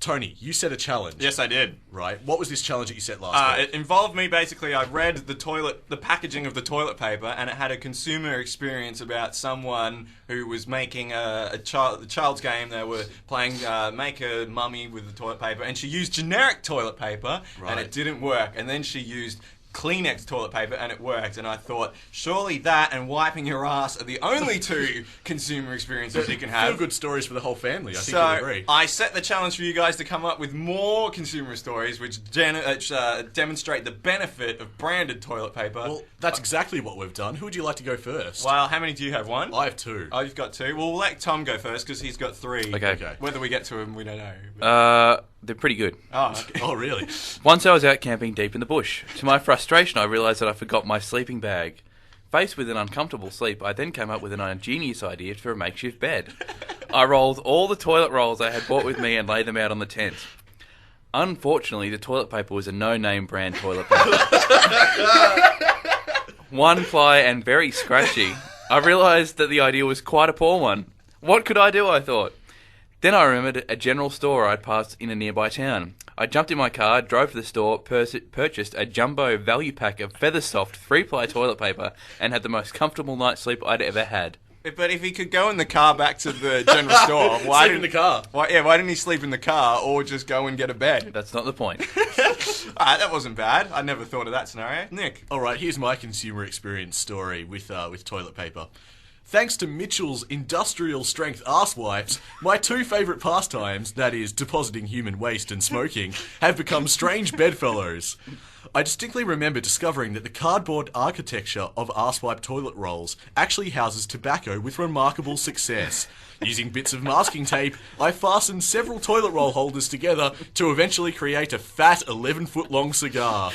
Tony, you set a challenge. Yes, I did. Right. What was this challenge that you set last week? It involved me, basically, I read the packaging of the toilet paper, and it had a consumer experience about someone who was making the child's game. They were playing make a mummy with the toilet paper, and she used generic toilet paper, and it didn't work. And then she used Kleenex toilet paper, and it worked. And I thought, surely that and wiping your ass are the only two consumer experiences you can have. Feel good stories for the whole family, I think you'll agree. I set the challenge for you guys to come up with more consumer stories which demonstrate the benefit of branded toilet paper. Well, that's exactly what we've done. Who would you like to go first? Well, how many do you have? One? I have two. Oh, you've got two? Well, we'll let Tom go first because he's got three. Okay. Whether we get to him, we don't know. They're pretty good. Oh, okay. Oh, really? Once I was out camping deep in the bush. To my frustration, I realised that I forgot my sleeping bag. Faced with an uncomfortable sleep, I then came up with an ingenious idea for a makeshift bed. I rolled all the toilet rolls I had brought with me and laid them out on the tent. Unfortunately, the toilet paper was a no-name brand toilet paper. One ply and very scratchy. I realised that the idea was quite a poor one. What could I do, I thought. Then I remembered a general store I'd passed in a nearby town. I jumped in my car, drove to the store, purchased a jumbo value pack of Feathersoft 3-ply toilet paper, and had the most comfortable night's sleep I'd ever had. But if he could go in the car back to the general store, why Sleep in the car. Why didn't he sleep in the car or just go and get a bed? That's not the point. Alright, that wasn't bad. I never thought of that scenario. Nick. All right, here's my consumer experience story with toilet paper. Thanks to Mitchell's industrial strength arse wipes, my two favourite pastimes, that is, depositing human waste and smoking, have become strange bedfellows. I distinctly remember discovering that the cardboard architecture of arsewipe toilet rolls actually houses tobacco with remarkable success. Using bits of masking tape, I fastened several toilet roll holders together to eventually create a fat 11-foot-long cigar.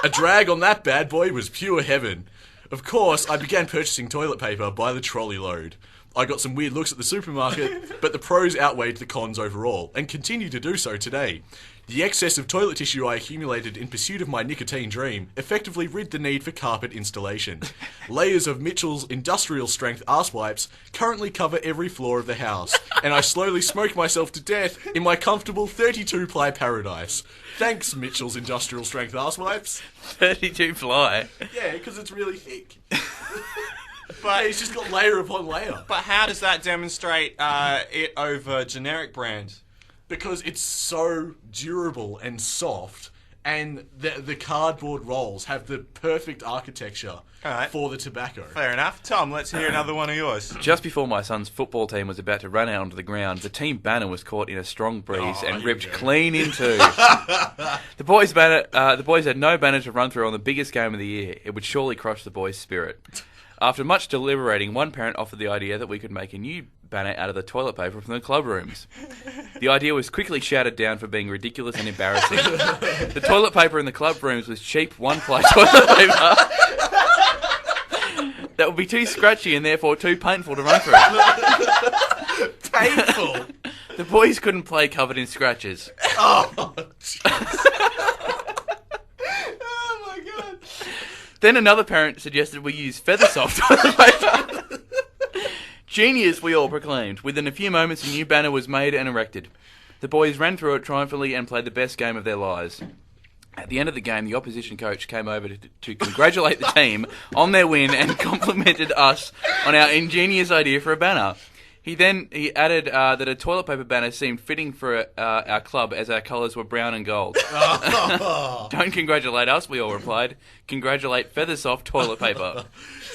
A drag on that bad boy was pure heaven. Of course, I began purchasing toilet paper by the trolley load. I got some weird looks at the supermarket, but the pros outweighed the cons overall, and continue to do so today. The excess of toilet tissue I accumulated in pursuit of my nicotine dream effectively rid the need for carpet installation. Layers of Mitchell's industrial strength arse wipes currently cover every floor of the house, and I slowly smoke myself to death in my comfortable 32-ply paradise. Thanks, Mitchell's industrial strength arse wipes. 32-ply? Yeah, because it's really thick. But it's just got layer upon layer. But how does that demonstrate it over generic brands? Because it's so durable and soft, and the cardboard rolls have the perfect architecture for the tobacco. Fair enough. Tom, let's hear another one of yours. Just before my son's football team was about to run out onto the ground, the team banner was caught in a strong breeze and ripped clean in two. The boys had no banner to run through on the biggest game of the year. It would surely crush the boys' spirit. After much deliberating, one parent offered the idea that we could make a new banner out of the toilet paper from the club rooms. The idea was quickly shouted down for being ridiculous and embarrassing. The toilet paper in the club rooms was cheap one-ply toilet paper that would be too scratchy and therefore too painful to run through. Painful? The boys couldn't play covered in scratches. Oh, jeez. Oh my god. Then another parent suggested we use Feathersoft toilet paper. Genius, we all proclaimed. Within a few moments, a new banner was made and erected. The boys ran through it triumphantly and played the best game of their lives. At the end of the game, the opposition coach came over to congratulate the team on their win and complimented us on our ingenious idea for a banner. He added that a toilet paper banner seemed fitting for our club as our colours were brown and gold. Don't congratulate us, we all replied. Congratulate Feathersoft toilet paper.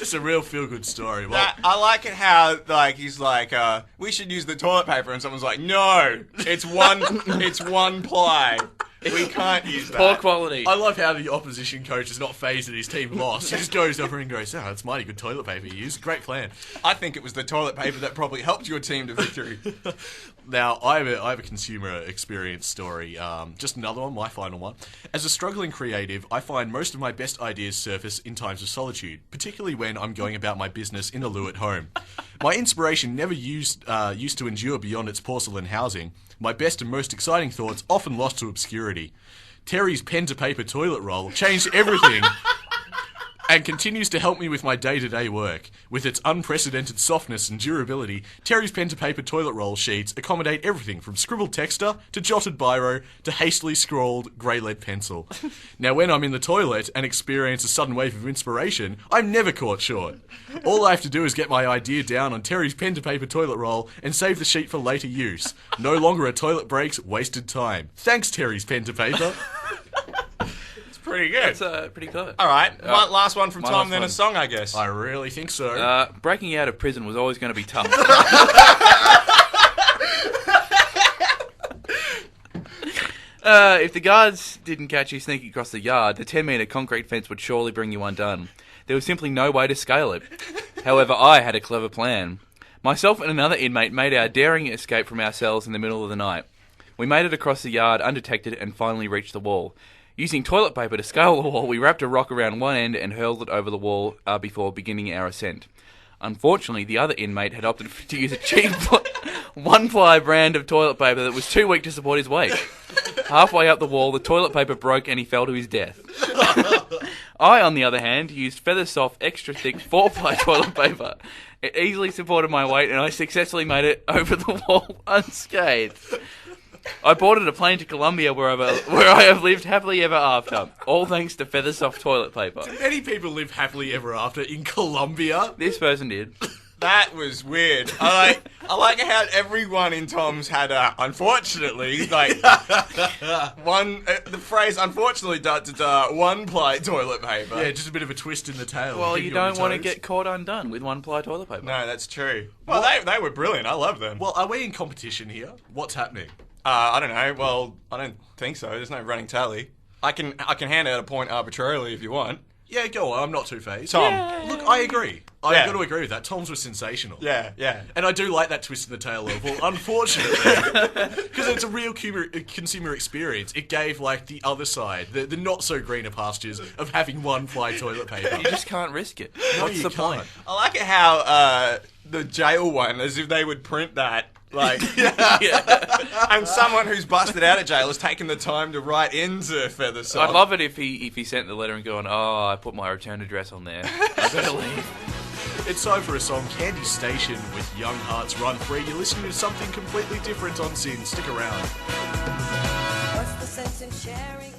Just a real feel-good story. Well, I like it how he's like, we should use the toilet paper, and someone's like, no, it's one ply. We can't use that. Poor quality. I love how the opposition coach is not phased that his team lost. He just goes over and goes, oh, it's mighty good toilet paper you used. Great plan. I think it was the toilet paper that probably helped your team to victory. Now, I have a consumer experience story. Just another one, my final one. As a struggling creative, I find most of my best ideas surface in times of solitude, particularly when I'm going about my business in a loo at home. My inspiration never used to endure beyond its porcelain housing. My best and most exciting thoughts often lost to obscurity. Terry's pen-to-paper toilet roll changed everything and continues to help me with my day-to-day work. With its unprecedented softness and durability, Terry's pen-to-paper toilet roll sheets accommodate everything from scribbled texter to jotted biro to hastily scrawled grey lead pencil. Now, when I'm in the toilet and experience a sudden wave of inspiration, I'm never caught short. All I have to do is get my idea down on Terry's pen-to-paper toilet roll and save the sheet for later use. No longer a toilet breaks, wasted time. Thanks, Terry's pen-to-paper. Pretty good. That's pretty clever. All right, last one from My Tom, last then one. a song, I guess. I really think so. Breaking out of prison was always going to be tough. If the guards didn't catch you sneaking across the yard, the 10-metre concrete fence would surely bring you undone. There was simply no way to scale it. However, I had a clever plan. Myself and another inmate made our daring escape from our cells in the middle of the night. We made it across the yard undetected and finally reached the wall. Using toilet paper to scale the wall, we wrapped a rock around one end and hurled it over the wall before beginning our ascent. Unfortunately, the other inmate had opted to use a cheap one-ply brand of toilet paper that was too weak to support his weight. Halfway up the wall, the toilet paper broke and he fell to his death. I, on the other hand, used feather-soft, extra-thick 4-ply toilet paper. It easily supported my weight and I successfully made it over the wall unscathed. I boarded a plane to Colombia where I have lived happily ever after. All thanks to feather-soft toilet paper. Many people live happily ever after in Colombia. This person did. That was weird. I like how everyone in Tom's had unfortunately, like, the phrase unfortunately, one-ply toilet paper. Yeah, just a bit of a twist in the tail. Well, Keep you you on don't your want to toes. get caught undone with one-ply toilet paper. No, that's true. Well, they were brilliant. I love them. Well, are we in competition here? What's happening? I don't know. Well, I don't think so. There's no running tally. I can hand out a point arbitrarily if you want. Yeah, go on. I'm not too phased. Tom. Look, I agree. I've Yeah. got to agree with that. Tom's was sensational. Yeah, yeah. And I do like that twist in the tail of, well, unfortunately, because it's a real consumer experience, it gave, like, the other side, the not-so-greener pastures of having one-ply toilet paper. You just can't risk it. What's you the point? can't. I like it how the jail one, as if they would print that. Like, and someone who's busted out of jail has taken the time to write into Feathersoft. I'd love it if he sent the letter and gone, oh, I put my return address on there. I better leave. It's time for a song, Candy Station with Young Hearts Run Free. You're listening to something completely different on Sin. Stick around. What's the sense in sharing